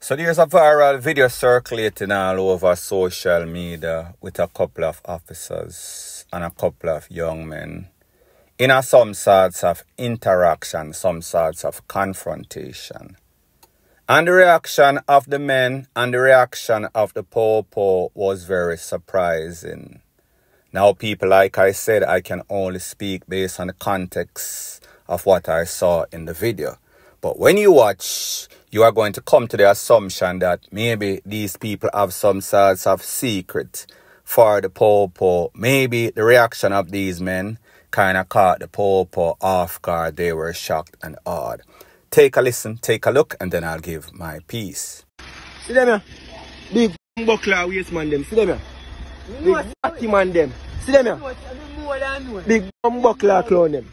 So there's a viral video circulating all over social media with a couple of officers and a couple of young men in some sorts of interaction, some sorts of confrontation. And the reaction of the men and the reaction of the popo was very surprising. Now, people, like I said, I can only speak based on the context of what I saw in the video. But when you watch, you are going to come to the assumption that maybe these people have some sorts of secret for the popo. Maybe the reaction of these men kind of caught the popo off guard. They were shocked and awed. Take a listen, take a look, and then I'll give my piece. See them here? Big buckler waste man them. See them here? Big fatty man them. See them here? Big buckler clown them.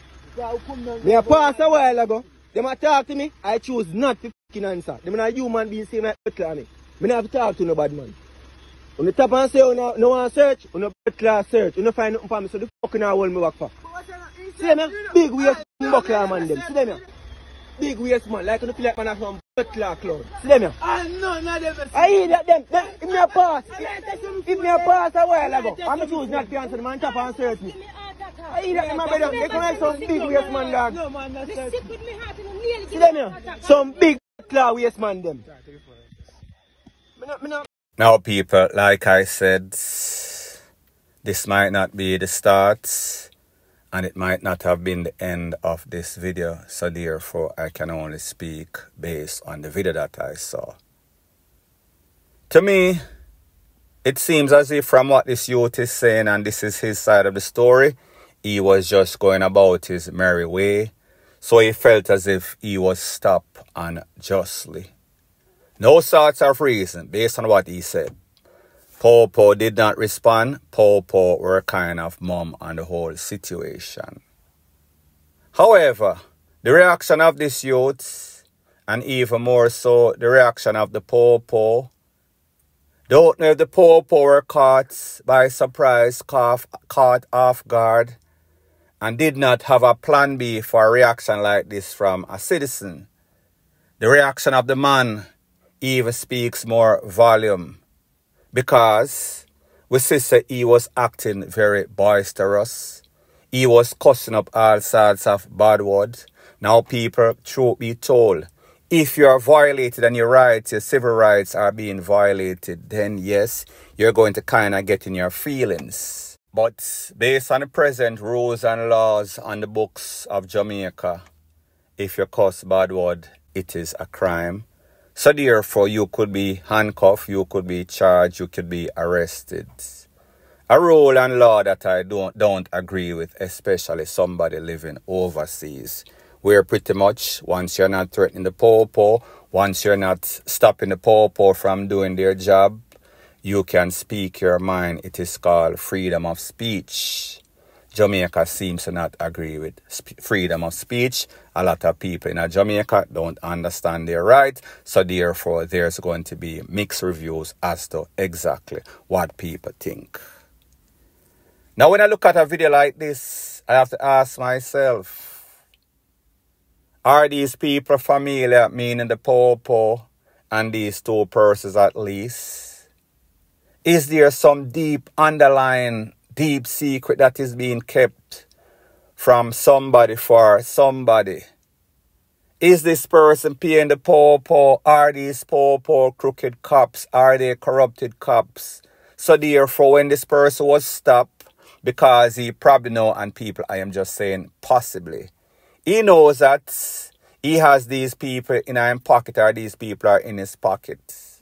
Me a pass a while ago. Them a talk to me. I choose not to fucking answer. Them not human being same like butler me. Me not have to talk to no bad man. When the top and say no one search, no butler search, no find nothing for me, so the fucking I hold me back for. See them here? Big waste buckler man them. See them here? Big waste man, like you feel like man have some butler clown. See them here? No, not them. I hear that them. If me a pass, if me a pass a while ago, I'm choose not to answer the man top and search me. I hear that my brother. They come like some big waste man dog. No man, that's sick with me heart and nearly. See them here? Some big butler waste man them. Now, people, like I said, this might not be the start. And it might not have been the end of this video, so therefore I can only speak based on the video that I saw. To me, it seems as if from what this youth is saying, and this is his side of the story, he was just going about his merry way. So he felt as if he was stopped unjustly. No sorts of reason based on what he said. Popo did not respond. Popo were kind of mum on the whole situation. However, the reaction of this youth, and even more so the reaction of the popo, don't know if the popo were caught by surprise, caught off guard, and did not have a plan B for a reaction like this from a citizen. The reaction of the man even speaks more volume. Because we say he was acting very boisterous. He was cussing up all sorts of bad words. Now people, truth be told, if you are violated and your rights, your civil rights are being violated, then yes, you're going to kind of get in your feelings. But based on the present rules and laws on the books of Jamaica, if you cuss bad word, it is a crime. So therefore, you could be handcuffed, you could be charged, you could be arrested. A rule and law that I don't agree with, especially somebody living overseas, where pretty much once you're not threatening the popo, once you're not stopping the popo from doing their job, you can speak your mind. It is called freedom of speech. Jamaica seems to not agree with freedom of speech. A lot of people in Jamaica don't understand their rights. So therefore, there's going to be mixed reviews as to exactly what people think. Now, when I look at a video like this, I have to ask myself, are these people familiar, meaning the popo and these two persons at least? Is there some deep underlying deep secret that is being kept from somebody for somebody? Is this person paying the popo? Are these popo crooked cops? Are they corrupted cops? So therefore, when this person was stopped, because he probably know, and people, I am just saying possibly, he knows that he has these people in his pocket, or these people are in his pocket.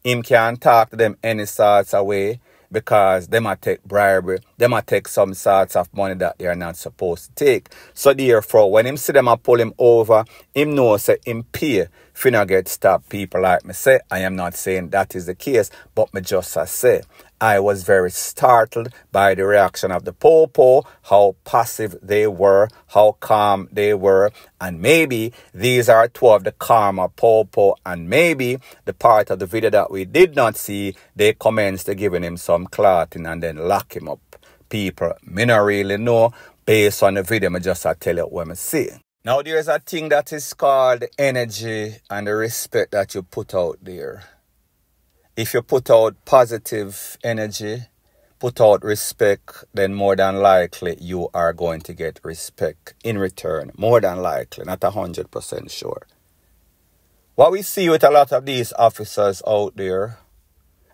Him can't talk to them any sorts of way, because they might take bribery, they might take some sorts of money that they are not supposed to take. So therefore, when him see them and pull him over, him knows that him pay if not get stopped. People like me say, I am not saying that is the case, but me just say, I was very startled by the reaction of the popo, how passive they were, how calm they were, and maybe these are two of the calmer popo, and maybe the part of the video that we did not see, they commenced giving him some clothing and then lock him up. People, me not really know, based on the video, I just tell you what I see. Now there's a thing that is called the energy and the respect that you put out there. If you put out positive energy, put out respect, then more than likely you are going to get respect in return. More than likely, not 100% sure. What we see with a lot of these officers out there,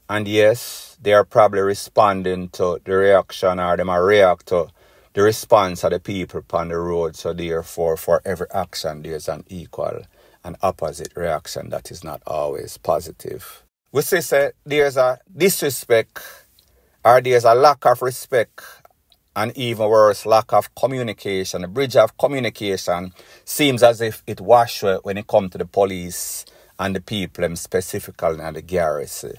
and yes, they are probably responding to the reaction, or they might react to the response of the people upon the road. So therefore, for every action, there's an equal and opposite reaction that is not always positive. We say there's a disrespect, or there's a lack of respect, and even worse, lack of communication. The bridge of communication seems as if it washes when it comes to the police and the people, them specifically in the garrison.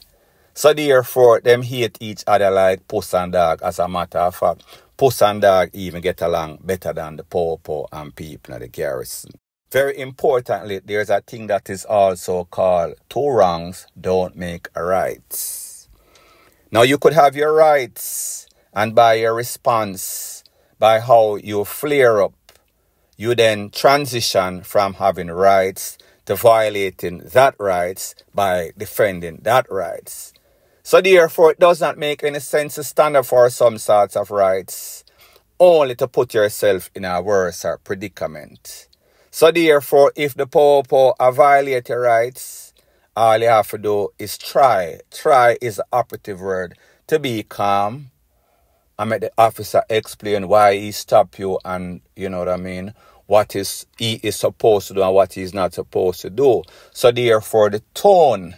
So therefore, them hate each other like puss and dog. As a matter of fact, puss and dog even get along better than the popo and people in the garrison. Very importantly, there's a thing that is also called two wrongs don't make a right. Now you could have your rights, and by your response, by how you flare up, you then transition from having rights to violating that rights by defending that rights. So therefore, it does not make any sense to stand up for some sorts of rights, only to put yourself in a worse predicament. So therefore, if the popo violate your rights, all you have to do is try. Try is the operative word. To be calm and make the officer explain why he stopped you, and you know what I mean, what he is supposed to do and what he's not supposed to do. So therefore, the tone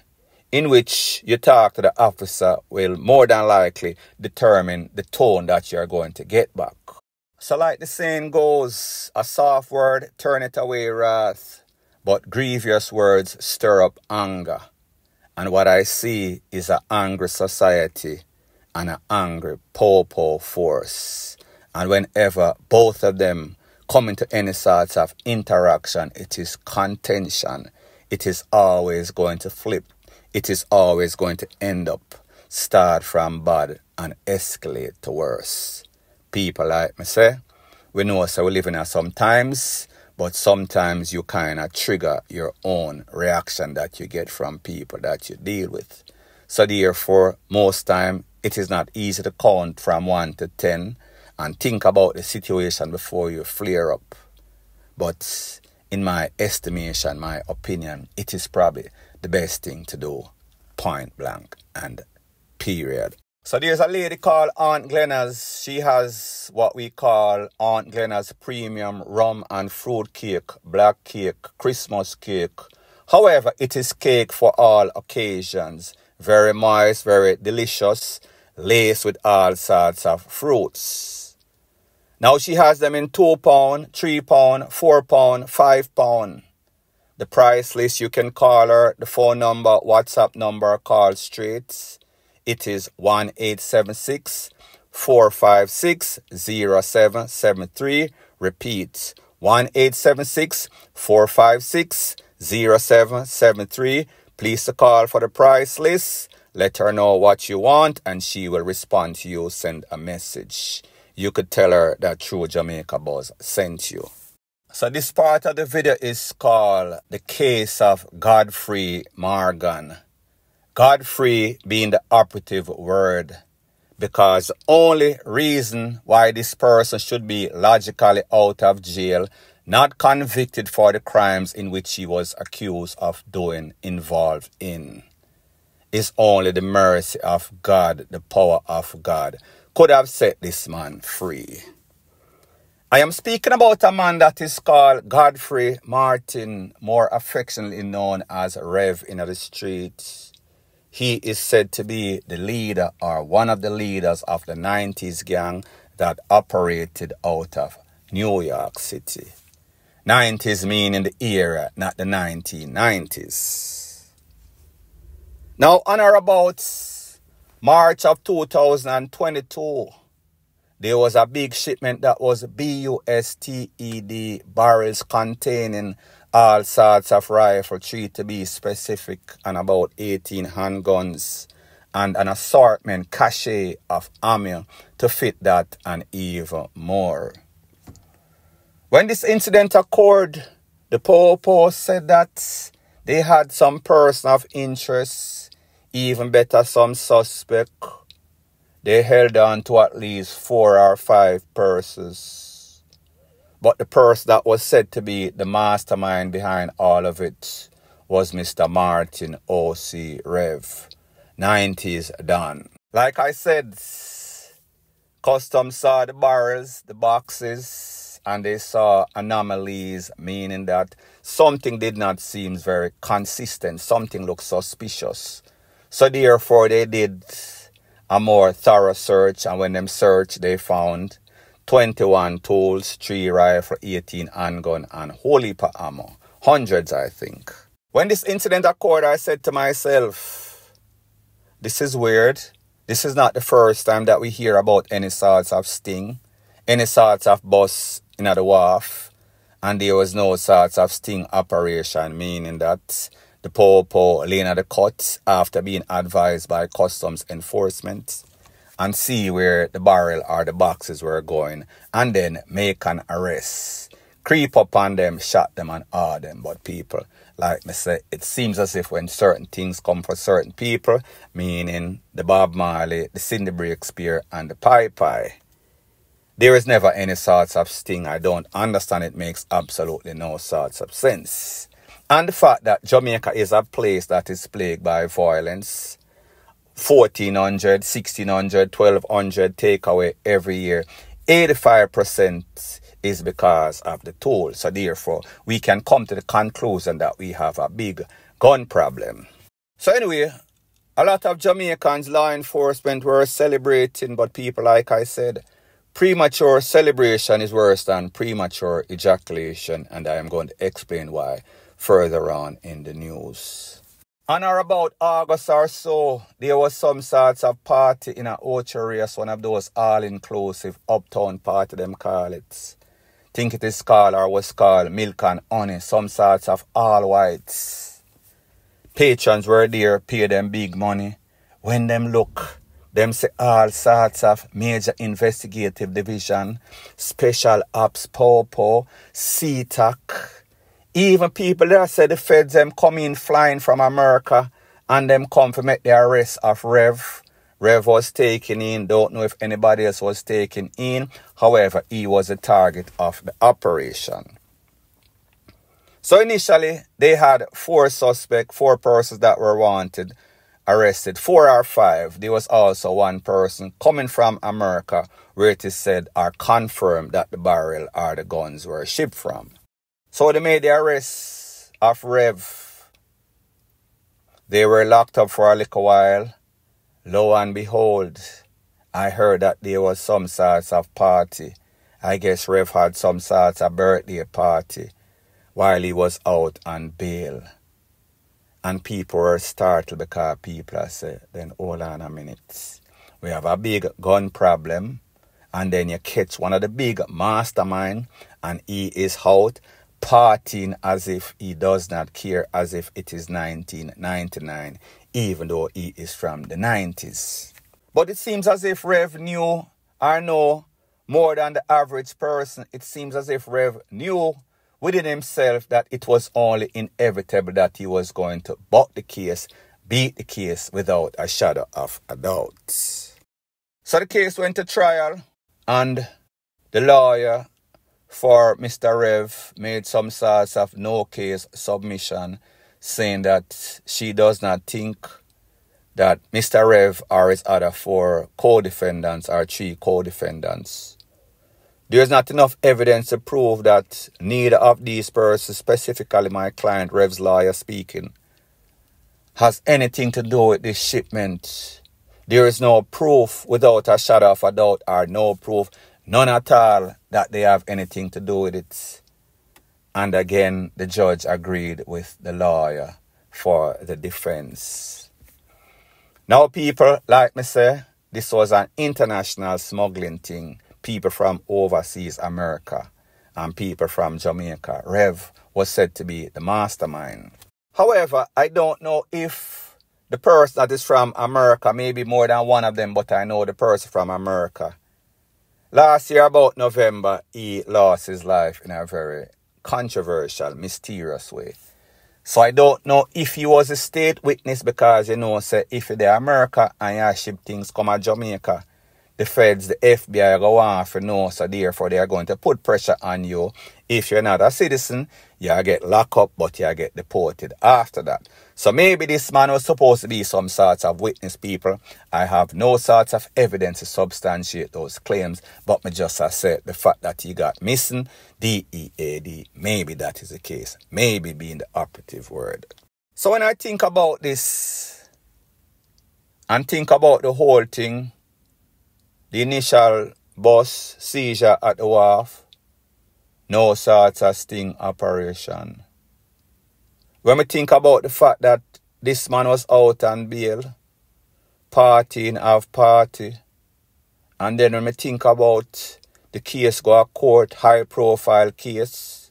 in which you talk to the officer will more than likely determine the tone that you're going to get back. So like the saying goes, a soft word turneth away wrath, but grievous words stir up anger. And what I see is an angry society and an angry popo force. And whenever both of them come into any sort of interaction, it is contention. It is always going to flip. It is always going to end up, start from bad and escalate to worse. People like me say, we know so we live in sometimes, but sometimes you kind of trigger your own reaction that you get from people that you deal with. So therefore, most time, it is not easy to count from 1 to 10 and think about the situation before you flare up. But in my estimation, my opinion, it is probably the best thing to do, point blank and period. So there's a lady called Aunt Glenna's. She has what we call Aunt Glenna's premium rum and fruit cake, black cake, Christmas cake. However, it is cake for all occasions. Very moist, very delicious, laced with all sorts of fruits. Now she has them in £2, £3, £4, £5. The price list, you can call her, the phone number, WhatsApp number, call straight. It is 1-876-456-0773. Repeat, 1-876-456-0773. Please to call for the price list. Let her know what you want and she will respond to you, send a message. You could tell her that True Jamaica Buzz sent you. So this part of the video is called The Case of Godfrey Morgan. Godfrey being the operative word, because the only reason why this person should be logically out of jail, not convicted for the crimes in which he was accused of doing, involved in, is only the mercy of God, the power of God, could have set this man free. I am speaking about a man that is called Godfrey Martin, more affectionately known as Rev in the streets. He is said to be the leader or one of the leaders of the 90s gang that operated out of New York City. 90s meaning the era, not the 1990s. Now, on or about March of 2022, there was a big shipment that was BUSTED barrels containing all sorts of rifle, 3 to be specific, and about 18 handguns and an assortment cache of ammo to fit that and even more. When this incident occurred, the Popo said that they had some person of interest, even better some suspect. They held on to at least 4 or 5 persons. But the person that was said to be the mastermind behind all of it was Mr. Martin O.C. Rev. 90s Don. Like I said, Customs saw the barrels, the boxes, and they saw anomalies, meaning that something did not seem very consistent. Something looked suspicious. So therefore, they did a more thorough search, and when them searched, they found 21 tools, 3 rifle, 18 handgun, and whole heap of ammo. Hundreds, I think. When this incident occurred, I said to myself, this is weird. This is not the first time that we hear about any sorts of sting, any sorts of bus in the wharf, and there was no sorts of sting operation, meaning that the Popo laying at the cut after being advised by customs enforcement and see where the barrel or the boxes were going and then make an arrest. Creep up on them, shot them and all them. But people, like me say, it seems as if when certain things come for certain people, meaning the Bob Marley, the Cindy Breakspear and the Pi Pi, there is never any sorts of sting. I don't understand. It makes absolutely no sorts of sense. And the fact that Jamaica is a place that is plagued by violence, 1,400, 1,600, 1,200 takeaway every year, 85% is because of the tool. So therefore, we can come to the conclusion that we have a big gun problem. So anyway, a lot of Jamaicans, law enforcement were celebrating, but people, like I said, premature celebration is worse than premature ejaculation, and I am going to explain why further on in the news. On or about August or so, there was some sorts of party in a Ocherias, one of those all-inclusive uptown party, them call it. Think it is called or was called Milk and Honey, some sorts of all-whites. Patrons were there, pay them big money. When them look, them say all sorts of major investigative division, special ops, Popo, CTOC. Even people that said the feds them come in flying from America and them come to make the arrest of Rev. Rev was taken in. Don't know if anybody else was taken in. However, he was the target of the operation. So initially, they had 4 suspects, 4 persons that were wanted, arrested. 4 or 5. There was also 1 person coming from America where it is said or confirmed that the barrel or the guns were shipped from. So they made the arrest of Rev. They were locked up for a little while. Lo and behold, I heard that there was some sorts of party. I guess Rev had some sorts of birthday party while he was out on bail. And people were startled because people said, then hold on a minute. We have a big gun problem. And then you catch one of the big mastermind and he is out partying as if he does not care, as if it is 1999, even though he is from the 90s. But it seems as if Rev knew or know more than the average person. It seems as if Rev knew within himself that it was only inevitable that he was going to buck the case, beat the case without a shadow of a doubt. So the case went to trial and the lawyer for Mr. Rev made some sorts of no case submission saying that she does not think that Mr. Rev or his other 4 co-defendants or 3 co-defendants, there is not enough evidence to prove that neither of these persons, specifically my client Rev's lawyer speaking, has anything to do with this shipment. There is no proof without a shadow of a doubt, or no proof, none at all, that they have anything to do with it. And again, the judge agreed with the lawyer for the defense. Now, people, like me say, this was an international smuggling thing. People from overseas America and people from Jamaica. Rev was said to be the mastermind. However, I don't know if the person that is from America, maybe more than one of them, but I know the person from America. Last year, about November, he lost his life in a very controversial, mysterious way. So I don't know if he was a state witness because, you know, say if you're America and you ship things come to Jamaica, the feds, the FBI go on for know, so therefore they are going to put pressure on you. If you're not a citizen, you get locked up, but you get deported after that. So maybe this man was supposed to be some sort of witness, people. I have no sort of evidence to substantiate those claims, but me just said the fact that he got missing, DEAD, maybe that is the case. Maybe being the operative word. So when I think about this and think about the whole thing, the initial bus seizure at the wharf, no sort of sting operation. When we think about the fact that this man was out on bail, partying of party, and then when we think about the case go to court, high profile case,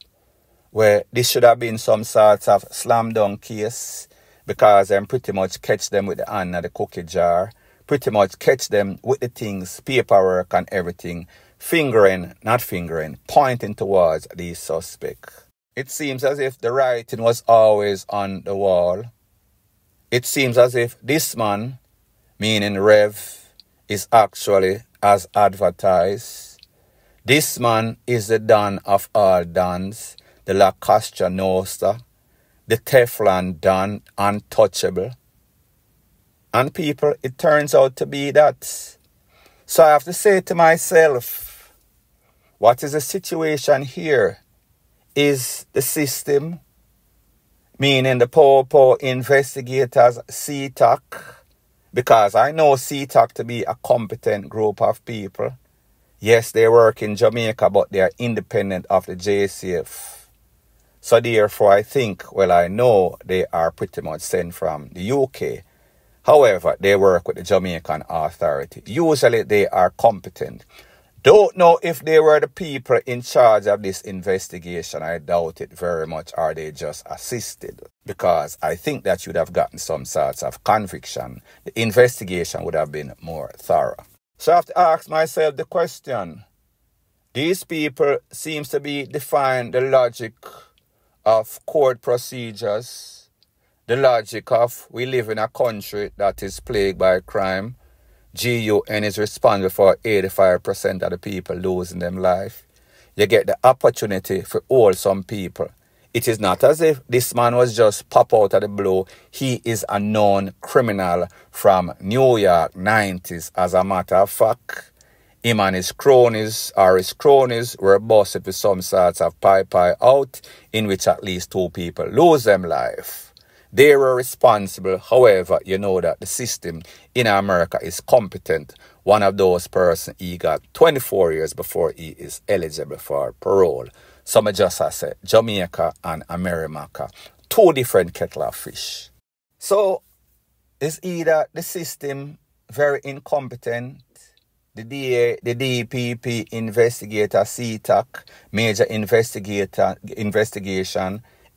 where this should have been some sort of slam dunk case, because them pretty much catch them with the hand of the cookie jar, pretty much catch them with the things, paperwork and everything, pointing towards the suspect. It seems as if the writing was always on the wall. It seems as if this man, meaning Rev, is actually as advertised. This man is the Don of all Dons, the La Costa Nostra, the Teflon Don, untouchable. And people, it turns out to be that. So I have to say to myself, what is the situation here? Is the system, meaning the poor investigators, CTOC, because I know CTOC to be a competent group of people. Yes, they work in Jamaica, but they are independent of the JCF. So therefore, I know they are pretty much sent from the UK. However, they work with the Jamaican authority. Usually, they are competent. Don't know if they were the people in charge of this investigation. I doubt it very much. Or they just assisted? Because I think that you'd have gotten some sorts of conviction. The investigation would have been more thorough. So I have to ask myself the question. These people seems to be defying the logic of court procedures. The logic of we live in a country that is plagued by crime. GUN is responsible for 85% of the people losing their life. You get the opportunity for all some people. It is not as if this man was just pop out of the blue. He is a known criminal from New York 90s. As a matter of fact, him and his cronies were busted with some sorts of pie out in which at least 2 people lose their life. They were responsible. However, you know that the system in America is competent. One of those persons, he got 24 years before he is eligible for parole. Some just said Jamaica and America, 2 different kettle of fish. So it's either the system very incompetent, the DA, the DPP investigator, CTOC, major investigation,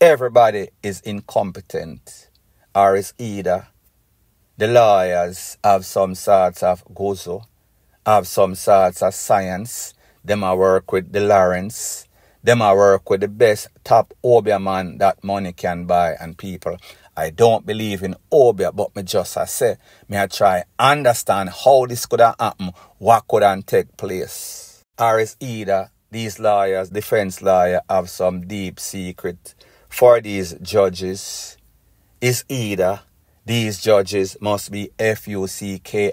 everybody is incompetent, or is either the lawyers have some sorts of gozo, have some sorts of science, them a work with the Lawrence, them a work with the best top Obia man that money can buy, and people, I don't believe in Obia, but me just say, me I try understand how this could have happened, what could have take place. Or is either these lawyers, defense lawyer, have some deep secret for these judges. Is either these judges must be FUCKING,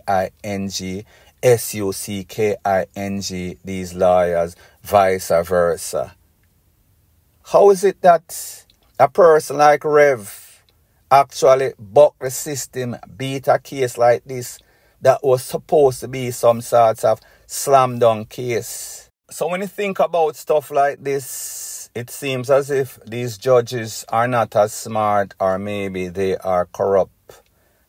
SUCKING, these lawyers, vice versa. How is it that a person like Rev actually bucked the system, beat a case like this that was supposed to be some sort of slam dunk case? So when you think about stuff like this, it seems as if these judges are not as smart, or maybe they are corrupt.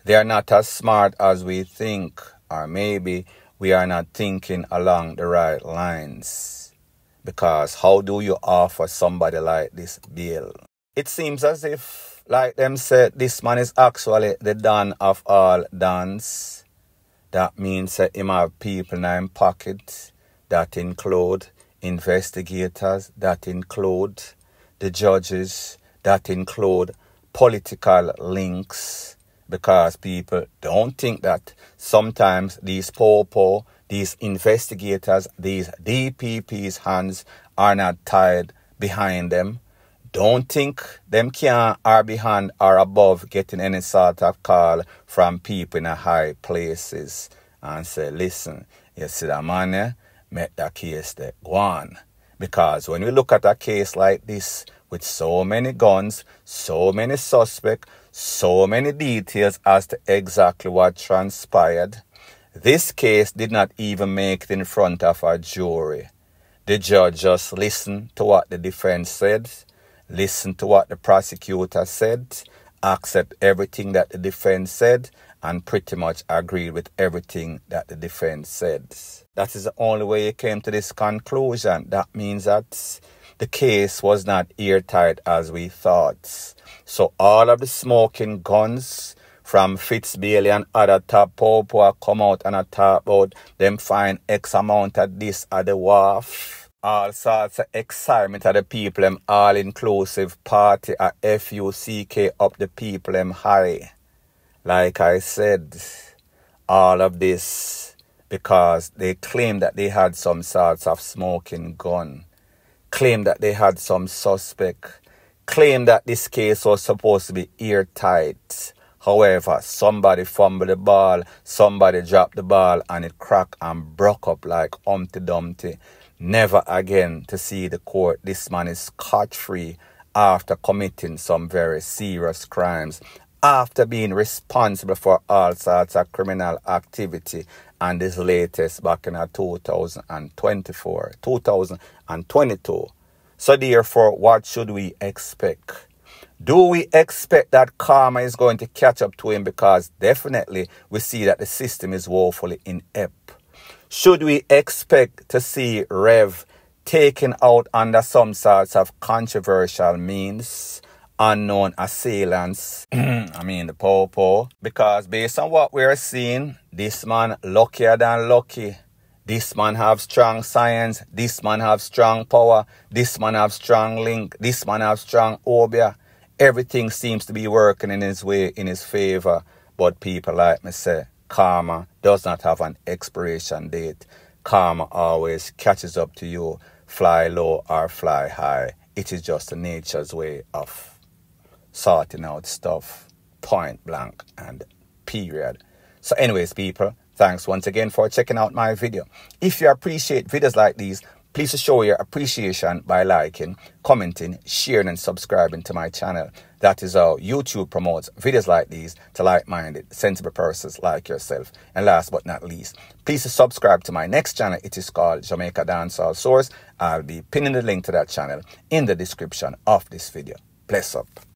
They are not as smart as we think, or maybe we are not thinking along the right lines. Because how do you offer somebody like this bail? It seems as if, like them said, this man is actually the Don of all Dons. That means that him have people in his pocket. that include investigators, that include the judges, that include political links, because people don't think that sometimes these popo, these investigators, these DPP's hands are not tied behind them. Don't think them can are behind or above getting any sort of call from people in a high places and say, listen, you see that man there, make that case there go on. Because when we look at a case like this with so many guns, so many suspects, so many details as to exactly what transpired, this case did not even make it in front of a jury. The judge just listened to what the defense said, listened to what the prosecutor said, accept everything that the defense said, and pretty much agreed with everything that the defense said. That is the only way you came to this conclusion. That means that the case was not airtight as we thought. So all of the smoking guns from Fitzbailey and other top popo come out and talk about them find X amount of this at the wharf. All sorts of excitement at the people, them all-inclusive party at FUCK up the people, them high. Like I said, all of this because they claimed that they had some sorts of smoking gun, claimed that they had some suspect, claimed that this case was supposed to be airtight. However, somebody fumbled the ball, somebody dropped the ball, and it cracked and broke up like Humpty Dumpty. Never again to see the court. This man is scot-free after committing some very serious crimes, after being responsible for all sorts of criminal activity, and this latest back in 2022. So therefore, what should we expect? Do we expect that karma is going to catch up to him? Because definitely we see that the system is woefully inept. Should we expect to see Rev taken out under some sorts of controversial means, unknown assailants, the popo? Because based on what we're seeing, this man luckier than lucky. This man have strong science. This man have strong power. This man have strong link. This man have strong obia. Everything seems to be working in his way, in his favor. But people like me say, karma does not have an expiration date. Karma always catches up to you, fly low or fly high. It is just nature's way of sorting out stuff, point blank and period. So anyways, people, thanks once again for checking out my video. If you appreciate videos like these, please show your appreciation by liking, commenting, sharing and subscribing to my channel. That is how YouTube promotes videos like these to like-minded, sensible persons like yourself. And last but not least, please subscribe to my next channel. It is called Jamaica Dancehall Source. I'll be pinning the link to that channel in the description of this video. Bless up.